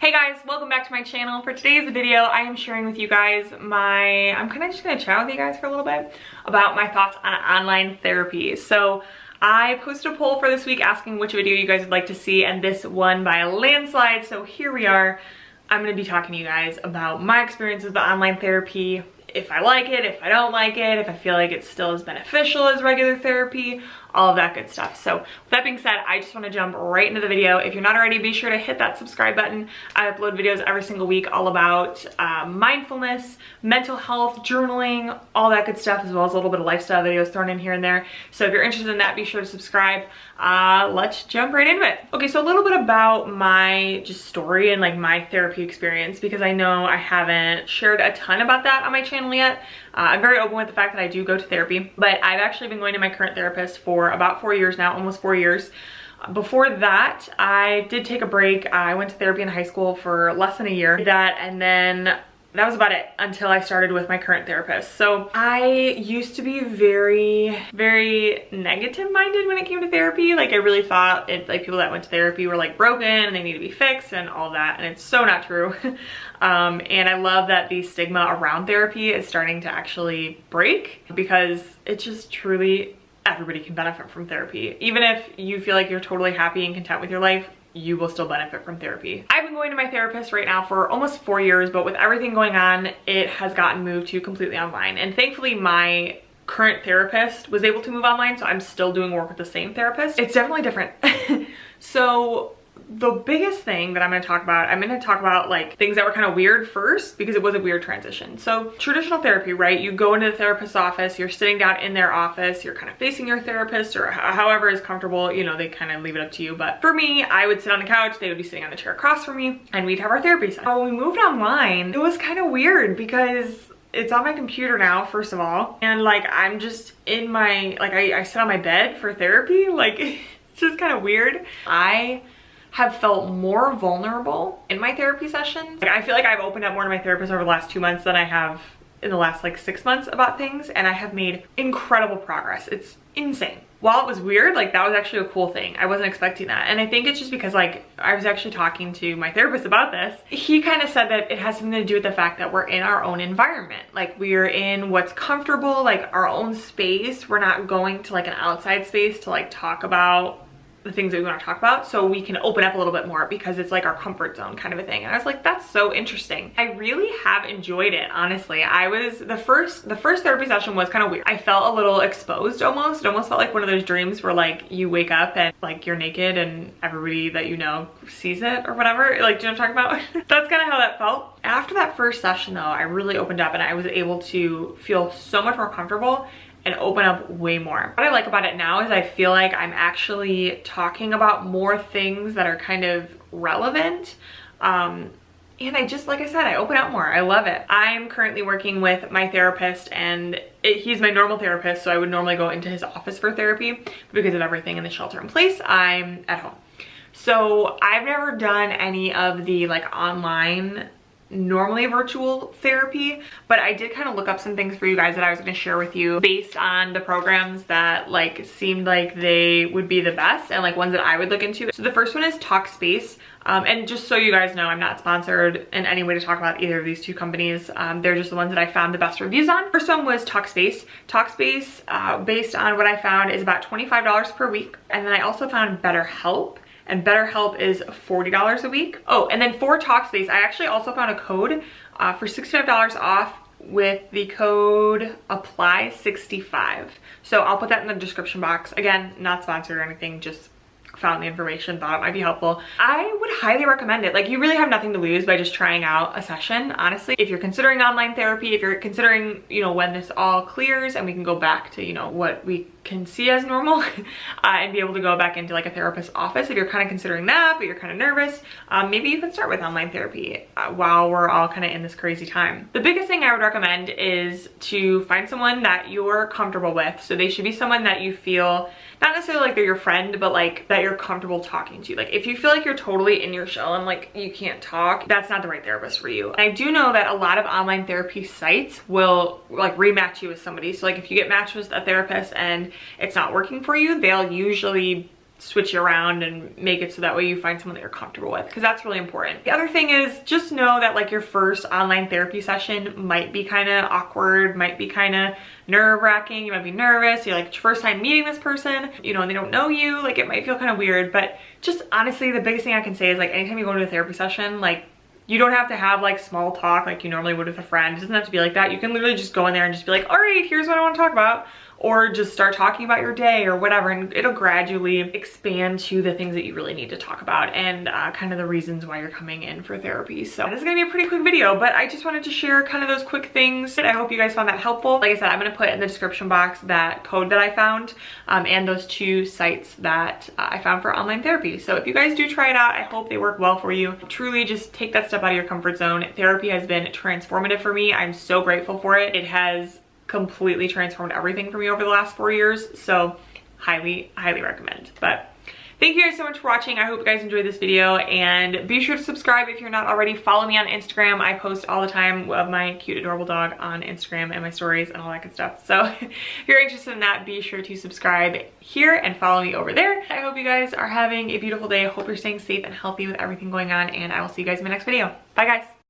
Hey guys, welcome back to my channel. For today's video, I am sharing with you guys I'm kind of just gonna chat with you guys for a little bit about my thoughts on online therapy. So I posted a poll for this week asking which video you guys would like to see, and this won by a landslide. So here we are. I'm gonna be talking to you guys about my experience with the online therapy, if I like it, if I don't like it, if I feel like it's still as beneficial as regular therapy, all of that good stuff. So with that being said, I just want to jump right into the video. If you're not already, be sure to hit that subscribe button. I upload videos every single week all about mindfulness, mental health, journaling, all that good stuff, as well as a little bit of lifestyle videos thrown in here and there. So if you're interested in that, be sure to subscribe. Let's jump right into it. Okay, so a little bit about my just story and like my therapy experience, because I know I haven't shared a ton about that on my channel yet. I'm very open with the fact that I do go to therapy, but I've actually been going to my current therapist for about 4 years now, almost 4 years. Before that, I did take a break. I went to therapy in high school for less than a year. And then that was about it until I started with my current therapist. So I used to be very, very negative minded when it came to therapy. Like I really thought like people that went to therapy were like broken and they need to be fixed and all that. And it's so not true. And I love that the stigma around therapy is starting to actually break, because it's just truly everybody can benefit from therapy. Even if you feel like you're totally happy and content with your life, you will still benefit from therapy. I've been going to my therapist right now for almost 4 years, but with everything going on, it has gotten moved to completely online. And thankfully my current therapist was able to move online, so I'm still doing work with the same therapist. It's definitely different. So the biggest thing that I'm going to talk about like things that were kind of weird first, because it was a weird transition. So traditional therapy, right? You go into the therapist's office, you're sitting down in their office, you're kind of facing your therapist, or however is comfortable, you know, they kind of leave it up to you. But for me, I would sit on the couch, they would be sitting on the chair across from me, and we'd have our therapy session. When we moved online, it was kind of weird because it's on my computer now, first of all, and like I'm just in my, like I sit on my bed for therapy. Like it's just kind of weird. I have felt more vulnerable in my therapy sessions. Like, I feel like I've opened up more to my therapist over the last 2 months than I have in the last like 6 months about things, and I have made incredible progress. It's insane. While it was weird, like that was actually a cool thing. I wasn't expecting that. And I think it's just because like I was actually talking to my therapist about this. He kind of said that it has something to do with the fact that we're in our own environment. Like we're in what's comfortable, like our own space. We're not going to like an outside space to like talk about the things that we want to talk about, so we can open up a little bit more because it's like our comfort zone kind of a thing. And I was like, that's so interesting. I really have enjoyed it, honestly. The first therapy session was kind of weird. I felt a little exposed almost. It almost felt like one of those dreams where like you wake up and like you're naked and everybody that you know sees it or whatever. Like, do you know what I'm talking about? That's kind of how that felt. After that first session though, I really opened up and I was able to feel so much more comfortable and open up way more. What I like about it now is I feel like I'm actually talking about more things that are kind of relevant. And I just, like I said, I open up more. I love it. I'm currently working with my therapist, and he's my normal therapist, so I would normally go into his office for therapy. But because of everything in the shelter in place, I'm at home. So I've never done any of the like online, normally virtual therapy, but I did kind of look up some things for you guys that I was going to share with you based on the programs that like seemed like they would be the best and like ones that I would look into. So the first one is Talkspace. And just so you guys know, I'm not sponsored in any way to talk about either of these two companies. They're just the ones that I found the best reviews on. First one was Talkspace. Talkspace, based on what I found, is about $25 per week. And then I also found Betterhelp. And Betterhelp is $40 a week. Oh, and then for Talkspace, I actually also found a code for $65 off with the code APPLY65. So I'll put that in the description box. Again, not sponsored or anything, just found the information, thought it might be helpful. I would highly recommend it. Like, you really have nothing to lose by just trying out a session, honestly. If you're considering online therapy, if you're considering, you know, when this all clears and we can go back to, you know, what we can see as normal and be able to go back into like a therapist's office, if you're kind of considering that but you're kind of nervous, maybe you can start with online therapy while we're all kind of in this crazy time. The biggest thing I would recommend is to find someone that you're comfortable with. So they should be someone that you feel, not necessarily like they're your friend, but like that you're comfortable talking to. Like if you feel like you're totally in your shell and like you can't talk, that's not the right therapist for you. And I do know that a lot of online therapy sites will like rematch you with somebody. So like if you get matched with a therapist and it's not working for you, they'll usually switch you around and make it so that way you find someone that you're comfortable with, because that's really important. The other thing is just know that like your first online therapy session might be kind of awkward, might be kind of nerve-wracking. You might be nervous, you're like, it's your first time meeting this person, you know, and they don't know you, like it might feel kind of weird. But just honestly, the biggest thing I can say is like anytime you go to a therapy session, like you don't have to have like small talk like you normally would with a friend. It doesn't have to be like that. You can literally just go in there and just be like, all right, here's what I want to talk about. Or just start talking about your day or whatever, and it'll gradually expand to the things that you really need to talk about and kind of the reasons why you're coming in for therapy. So this is gonna be a pretty quick video, but I just wanted to share kind of those quick things. I hope you guys found that helpful. Like I said, I'm gonna put in the description box that code that I found and those 2 sites that I found for online therapy. So if you guys do try it out, I hope they work well for you. Truly just take that step out of your comfort zone. Therapy has been transformative for me. I'm so grateful for it. It has completely transformed everything for me over the last 4 years, so highly recommend. But thank you guys so much for watching. I hope you guys enjoyed this video, and be sure to subscribe if you're not already. Follow me on Instagram. I post all the time of my cute adorable dog on Instagram and my stories and all that good stuff, so if you're interested in that, be sure to subscribe here and follow me over there. I hope you guys are having a beautiful day. I hope you're staying safe and healthy with everything going on, and I will see you guys in my next video. Bye guys.